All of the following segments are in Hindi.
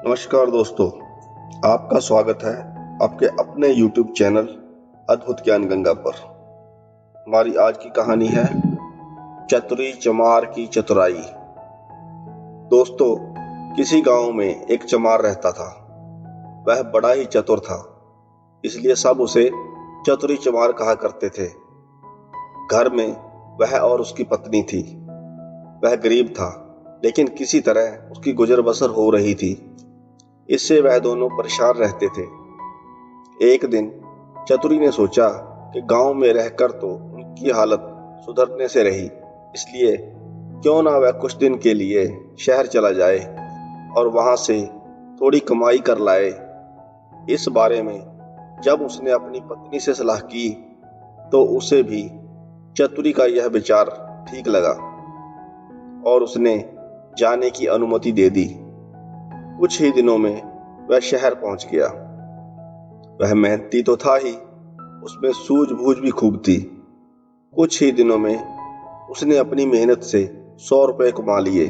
नमस्कार दोस्तों, आपका स्वागत है आपके अपने YouTube चैनल अद्भुत ज्ञान गंगा पर। हमारी आज की कहानी है चतुरी चमार की चतुराई। दोस्तों, किसी गांव में एक चमार रहता था। वह बड़ा ही चतुर था, इसलिए सब उसे चतुरी चमार कहा करते थे। घर में वह और उसकी पत्नी थी। वह गरीब था, लेकिन किसी तरह उसकी गुजर बसर हो रही थी। इससे वह दोनों परेशान रहते थे। एक दिन चतुरी ने सोचा कि गांव में रहकर तो उनकी हालत सुधरने से रही, इसलिए क्यों ना वह कुछ दिन के लिए शहर चला जाए और वहां से थोड़ी कमाई कर लाए। इस बारे में जब उसने अपनी पत्नी से सलाह की तो उसे भी चतुरी का यह विचार ठीक लगा और उसने जाने की अनुमति दे दी। कुछ ही दिनों में वह शहर पहुंच गया। वह मेहनती तो था ही, उसमें सूझबूझ भी खूब थी। कुछ ही दिनों में उसने अपनी मेहनत से 100 रुपए कमा लिए।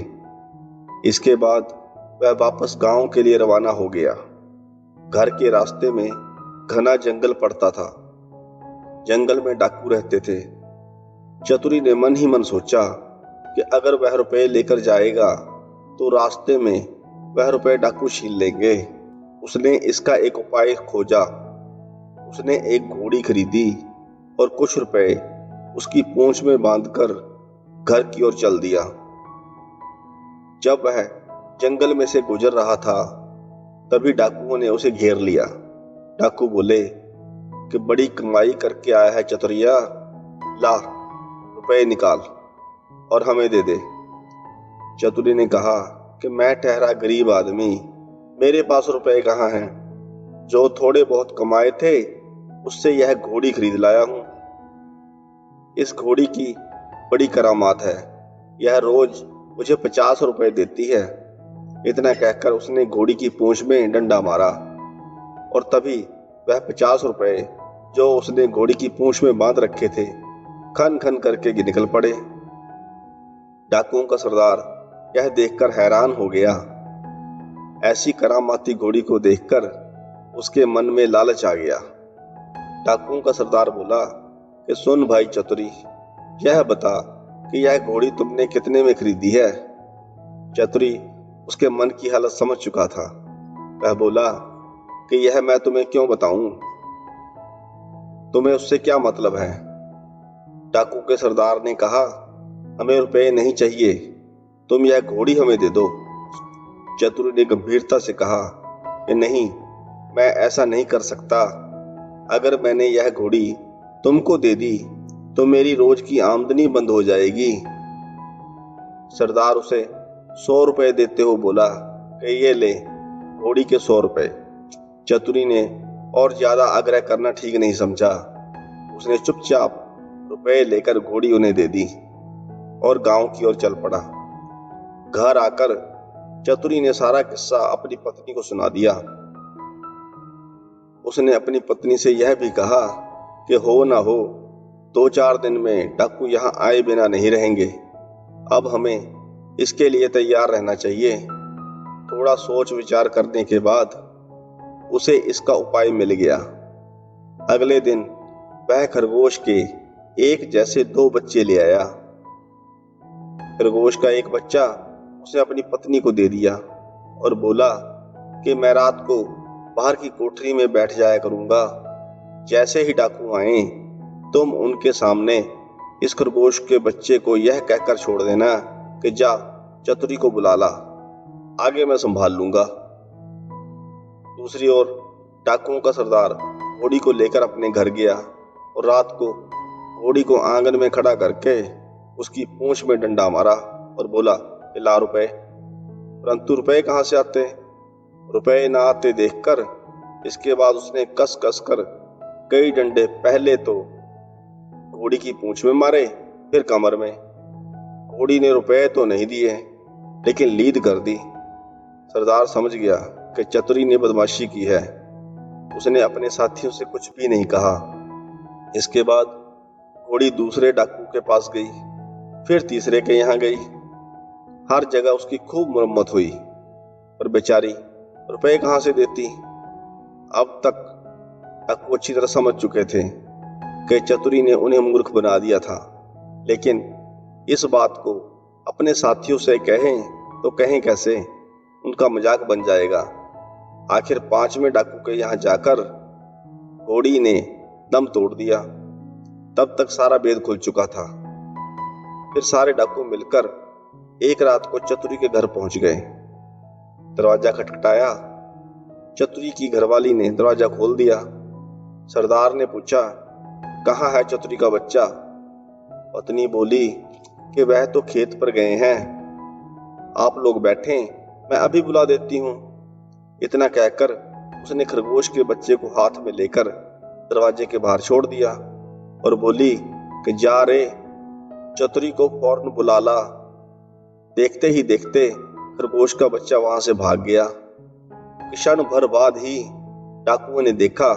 इसके बाद वह वापस गांव के लिए रवाना हो गया। घर के रास्ते में घना जंगल पड़ता था। जंगल में डाकू रहते थे। चतुरी ने मन ही मन सोचा कि अगर वह रुपए लेकर जाएगा तो रास्ते में वह रुपए डाकू छीन लेंगे। उसने इसका एक उपाय खोजा। उसने एक घोड़ी खरीदी और कुछ रुपए उसकी पूंछ में बांधकर घर की ओर चल दिया। जब वह जंगल में से गुजर रहा था, तभी डाकुओं ने उसे घेर लिया। डाकू बोले कि बड़ी कमाई करके आया है चतुरिया, ला रुपए निकाल और हमें दे दे। चतुरी ने कहा कि मैं ठहरा गरीब आदमी, मेरे पास रुपए कहाँ हैं। जो थोड़े बहुत कमाए थे उससे यह घोड़ी खरीद लाया हूं। इस घोड़ी की बड़ी करामात है, यह रोज मुझे 50 रुपए देती है। इतना कहकर उसने घोड़ी की पूंछ में डंडा मारा और तभी वह 50 रुपए जो उसने घोड़ी की पूंछ में बांध रखे थे खन खन करके निकल पड़े। डाकुओं का सरदार यह देखकर हैरान हो गया। ऐसी करामाती घोड़ी को देखकर उसके मन में लालच आ गया। डाकुओं का सरदार बोला कि सुन भाई चतुरी, यह बता कि यह घोड़ी तुमने कितने में खरीदी है। चतुरी उसके मन की हालत समझ चुका था। वह बोला कि यह मैं तुम्हें क्यों बताऊं, तुम्हें उससे क्या मतलब है। डाकू के सरदार ने कहा, हमें रुपए नहीं चाहिए, तुम यह घोड़ी हमें दे दो। चतुर ने गंभीरता से कहा कि नहीं, मैं ऐसा नहीं कर सकता। अगर मैंने यह घोड़ी तुमको दे दी तो मेरी रोज की आमदनी बंद हो जाएगी। सरदार उसे 100 रुपए देते हुए बोला कि ये ले घोड़ी के 100 रुपए। चतुरी ने और ज्यादा आग्रह करना ठीक नहीं समझा। उसने चुपचाप रुपए लेकर घोड़ी उन्हें दे दी और गांव की ओर चल पड़ा। घर आकर चतुरी ने सारा किस्सा अपनी पत्नी को सुना दिया। उसने अपनी पत्नी से यह भी कहा कि हो ना हो 2-4 दिन में डाकू यहाँ आए बिना नहीं रहेंगे। अब हमें इसके लिए तैयार रहना चाहिए। थोड़ा सोच विचार करने के बाद उसे इसका उपाय मिल गया। अगले दिन वह खरगोश के एक जैसे 2 बच्चे ले आया। खरगोश का एक बच्चा उसने अपनी पत्नी को दे दिया और बोला कि मैं रात को बाहर की कोठरी में बैठ जाया करूंगा। जैसे ही डाकू आए तुम उनके सामने इस खरगोश के बच्चे को यह कहकर छोड़ देना कि जा चतुरी को बुला ला, आगे मैं संभाल लूंगा। दूसरी ओर डाकुओं का सरदार घोड़ी को लेकर अपने घर गया और रात को घोड़ी को आंगन में खड़ा करके उसकी पूंछ में डंडा मारा और बोला कि ला रुपए। परंतु रुपए कहां से आते। रुपए ना आते देखकर इसके बाद उसने कस कस कर कई डंडे पहले तो घोड़ी की पूंछ में मारे, फिर कमर में। घोड़ी ने रुपए तो नहीं दिए, लेकिन लीद कर दी। सरदार समझ गया कि चतुरी ने बदमाशी की है। उसने अपने साथियों से कुछ भी नहीं कहा। इसके बाद घोड़ी दूसरे डाकू के पास गई, फिर तीसरे के यहाँ गई। हर जगह उसकी खूब मरम्मत हुई, पर बेचारी रुपए कहाँ से देती। अब तक डाकू अच्छी तरह समझ चुके थे कि चतुरी ने उन्हें मूर्ख बना दिया था, लेकिन इस बात को अपने साथियों से कहें तो कहें कैसे, उनका मजाक बन जाएगा। आखिर 5वें डाकू के यहाँ जाकर घोड़ी ने दम तोड़ दिया। तब तक सारा भेद खुल चुका था। फिर सारे डाकू मिलकर एक रात को चतुरी के घर पहुंच गए। दरवाजा खटखटाया। चतुरी की घरवाली ने दरवाजा खोल दिया। सरदार ने पूछा, कहाँ है चतुरी का बच्चा। पत्नी बोली कि वह तो खेत पर गए हैं, आप लोग बैठें, मैं अभी बुला देती हूँ। इतना कहकर उसने खरगोश के बच्चे को हाथ में लेकर दरवाजे के बाहर छोड़ दिया और बोली कि जा रे, चतुरी को फौरन बुला ला। देखते ही देखते खरगोश का बच्चा वहां से भाग गया। क्षण भर बाद ही डाकुओं ने देखा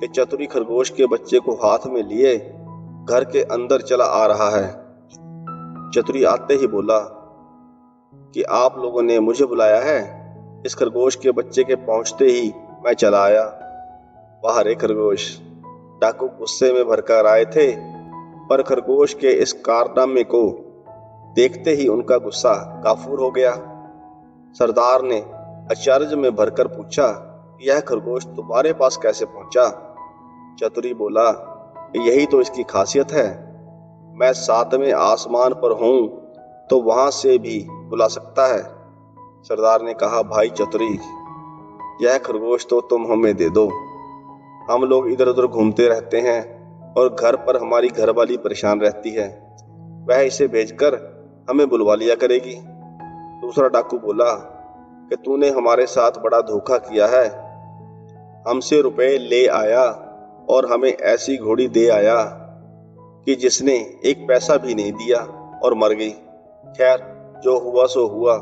कि चतुरी खरगोश के बच्चे को हाथ में लिए घर के अंदर चला आ रहा है। चतुरी आते ही बोला कि आप लोगों ने मुझे बुलाया है। इस खरगोश के बच्चे के पहुंचते ही मैं चला आया। वाह रे खरगोश। डाकू गुस्से में भरकर आए थे, पर खरगोश के इस कारनामे को देखते ही उनका गुस्सा काफूर हो गया। सरदार ने आश्चर्य में भरकर पूछा, यह खरगोश तुम्हारे पास कैसे पहुंचा। चतुरी बोला, यही तो इसकी खासियत है, मैं 7वें आसमान पर हूं तो वहां से भी बुला सकता है। सरदार ने कहा, भाई चतुरी, यह खरगोश तो तुम हमें दे दो। हम लोग इधर उधर घूमते रहते हैं और घर पर हमारी घरवाली परेशान रहती है, वह इसे भेजकर हमें बुलवा लिया करेगी। दूसरा डाकू बोला कि तूने हमारे साथ बड़ा धोखा किया है, हमसे रुपए ले आया और हमें ऐसी घोड़ी दे आया कि जिसने एक पैसा भी नहीं दिया और मर गई। खैर, जो हुआ सो हुआ,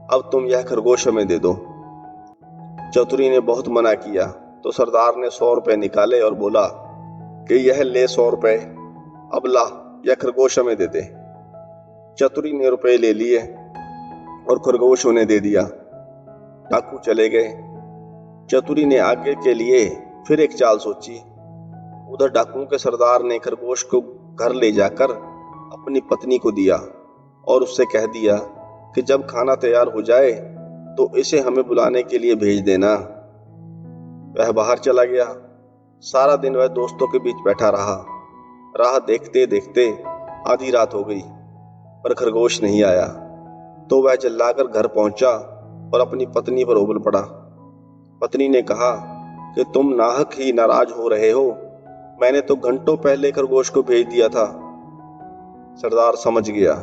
अब तुम यह खरगोश हमें दे दो। चतुरी ने बहुत मना किया तो सरदार ने 100 रुपए निकाले और बोला कि यह ले 100 रुपए, अब ला, यह खरगोश हमें दे दे। चतुरी ने रुपए ले लिए और खरगोश उन्हें दे दिया। डाकू चले गए। चतुरी ने आगे के लिए फिर एक चाल सोची। उधर डाकुओं के सरदार ने खरगोश को घर ले जाकर अपनी पत्नी को दिया और उससे कह दिया कि जब खाना तैयार हो जाए तो इसे हमें बुलाने के लिए भेज देना। वह बाहर चला गया। सारा दिन वह दोस्तों के बीच बैठा रहा। राह देखते देखते आधी रात हो गई, पर खरगोश नहीं आया। तो वह चिल्लाकर घर पहुंचा और अपनी पत्नी पर उबल पड़ा। पत्नी ने कहा कि तुम नाहक ही नाराज हो रहे हो, मैंने तो घंटों पहले खरगोश को भेज दिया था। सरदार समझ गया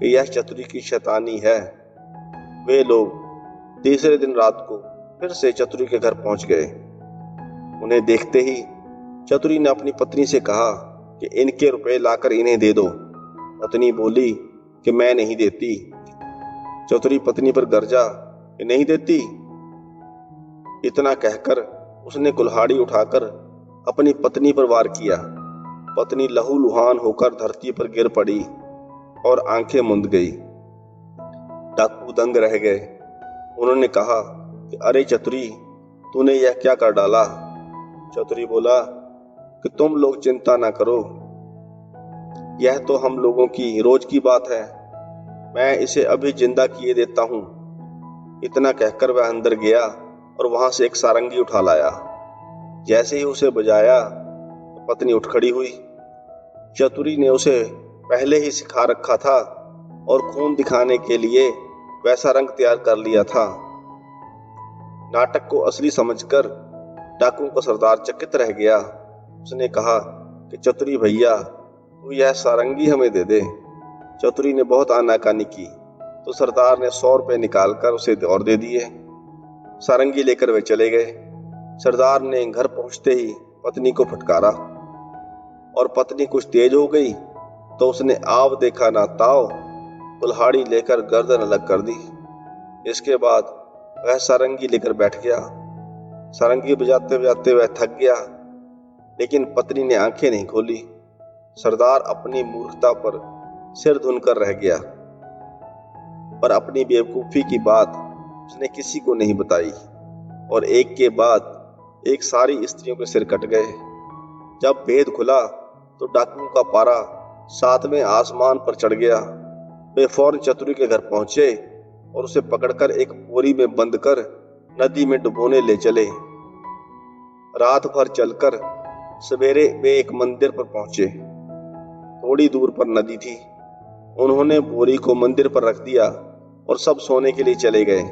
कि यह चतुरी की शैतानी है। वे लोग तीसरे दिन रात को फिर से चतुरी के घर पहुंच गए। उन्हें देखते ही चतुरी ने अपनी पत्नी से कहा कि इनके रुपए लाकर इन्हें दे दो। पत्नी बोली कि मैं नहीं देती। चतुरी पत्नी पर गरजा कि नहीं देती। इतना कहकर उसने कुल्हाड़ी उठाकर अपनी पत्नी पर वार किया। पत्नी लहूलुहान होकर धरती पर गिर पड़ी और आंखें मूंद गई। डाकू दंग रह गए। उन्होंने कहा कि अरे चतुरी, तूने यह क्या कर डाला। चतुरी बोला कि तुम लोग चिंता ना करो, यह तो हम लोगों की रोज की बात है, मैं इसे अभी जिंदा किए देता हूं। इतना कहकर वह अंदर गया और वहां से एक सारंगी उठा लाया। जैसे ही उसे बजाया तो पत्नी उठ खड़ी हुई। चतुरी ने उसे पहले ही सिखा रखा था और खून दिखाने के लिए वैसा रंग तैयार कर लिया था। नाटक को असली समझकर डाकुओं का सरदार चकित रह गया। उसने कहा कि चतुरी भैया, तू यह सारंगी हमें दे दे। चतुरी ने बहुत आनाकानी की तो सरदार ने 100 रुपए निकालकर उसे और दे दिए। सारंगी लेकर वे चले गए। सरदार ने घर पहुंचते ही पत्नी को फटकारा और पत्नी कुछ तेज हो गई तो उसने आव देखा ना ताव, कुल्हाड़ी लेकर गर्दन अलग कर दी। इसके बाद वह सारंगी लेकर बैठ गया। सारंगी बजाते बजाते वह थक गया, लेकिन पत्नी ने आंखें नहीं खोली। सरदार अपनी मूर्खता पर सिर धुनकर रह गया, पर अपनी बेवकूफी की बात उसने किसी को नहीं बताई। और एक के बाद एक सारी स्त्रियों के सिर कट गए। जब भेद खुला तो डाकुओं का पारा 7वें आसमान पर चढ़ गया। वे फौरन चतुरी के घर पहुंचे और उसे पकड़कर एक बोरी में बंद कर नदी में डुबोने ले चले। रात भर चलकर सवेरे वे एक मंदिर पर पहुंचे। थोड़ी दूर पर नदी थी। उन्होंने बोरी को मंदिर पर रख दिया और सब सोने के लिए चले गए।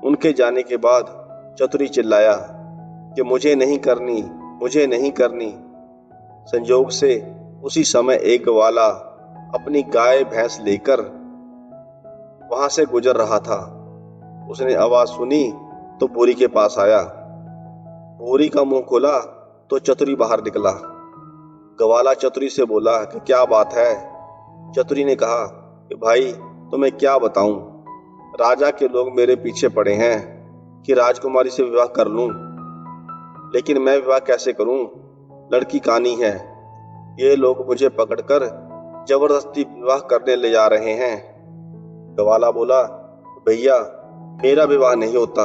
उनके जाने के बाद चतुरी चिल्लाया कि मुझे नहीं करनी, मुझे नहीं करनी। संयोग से उसी समय एक ग्वाला अपनी गाय भैंस लेकर वहां से गुजर रहा था। उसने आवाज सुनी तो बोरी के पास आया। बोरी का मुंह खोला तो चतुरी बाहर निकला। ग्वाला चतुरी से बोला कि क्या बात है। चतुरी ने कहा कि भाई तुम्हें क्या बताऊं, राजा के लोग मेरे पीछे पड़े हैं कि राजकुमारी से विवाह कर लूं, लेकिन मैं विवाह कैसे करूं? लड़की कानी है। ये लोग मुझे पकड़कर जबरदस्ती विवाह करने ले जा रहे हैं। ग्वाला बोला, भैया मेरा विवाह नहीं होता,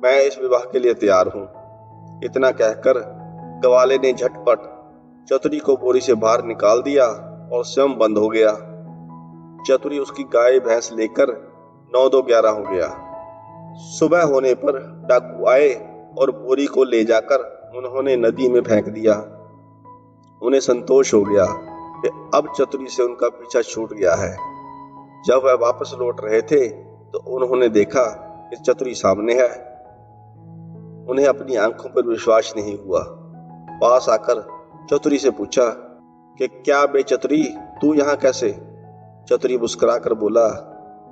मैं इस विवाह के लिए तैयार हूं। इतना कहकर ग्वाले ने झटपट चतुरी को बोरी से बाहर निकाल दिया और स्वयं बंद हो गया। चतुरी उसकी गाय भैंस लेकर 9-2-11 हो गया। सुबह होने पर डाकू आए और बोरी को ले जाकर उन्होंने नदी में फेंक दिया। उन्हें संतोष हो गया कि अब चतुरी से उनका पीछा छूट गया है। जब वह वापस लौट रहे थे तो उन्होंने देखा कि चतुरी सामने है। उन्हें अपनी आंखों पर विश्वास नहीं हुआ। पास आकर चतुरी से पूछा कि क्या बे चतुरी, तू यहाँ कैसे? चतुरी मुस्कुरा कर बोला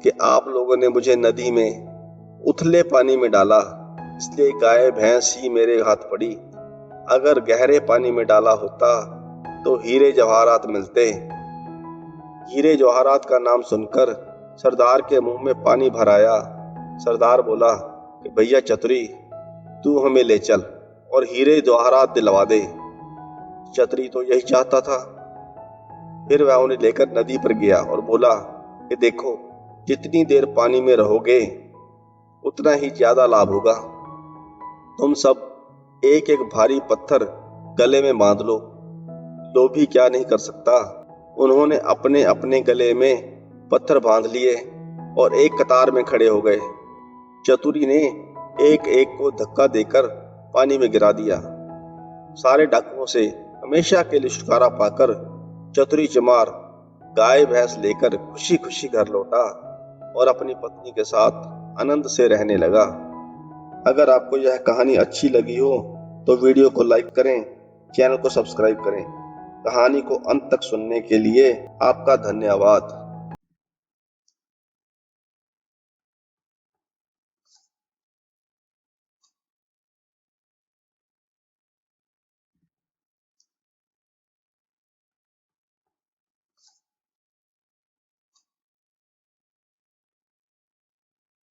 कि आप लोगों ने मुझे नदी में उथले पानी में डाला, इसलिए गाय भैंस ही मेरे हाथ पड़ी। अगर गहरे पानी में डाला होता तो हीरे जवाहरात मिलते। हीरे जवाहरात का नाम सुनकर सरदार के मुंह में पानी भर आया। सरदार बोला कि भैया चतुरी, तू हमें ले चल और हीरे जवाहरात दिलवा दे। चतुरी तो यही चाहता था। फिर वह उन्हें लेकर नदी पर गया और बोला कि देखो, जितनी देर पानी में रहोगे उतना ही ज्यादा लाभ होगा। तुम सब एक एक भारी पत्थर गले में बांध लो। लोभी क्या नहीं कर सकता। उन्होंने अपने अपने गले में पत्थर बांध लिए और एक कतार में खड़े हो गए। चतुरी ने एक एक को धक्का देकर पानी में गिरा दिया। सारे डाकुओं से हमेशा के लिए छुटकारा पाकर चतुरी चमार गाय भैंस लेकर खुशी खुशी घर लौटा और अपनी पत्नी के साथ आनंद से रहने लगा। अगर आपको यह कहानी अच्छी लगी हो तो वीडियो को लाइक करें, चैनल को सब्सक्राइब करें। कहानी को अंत तक सुनने के लिए आपका धन्यवाद।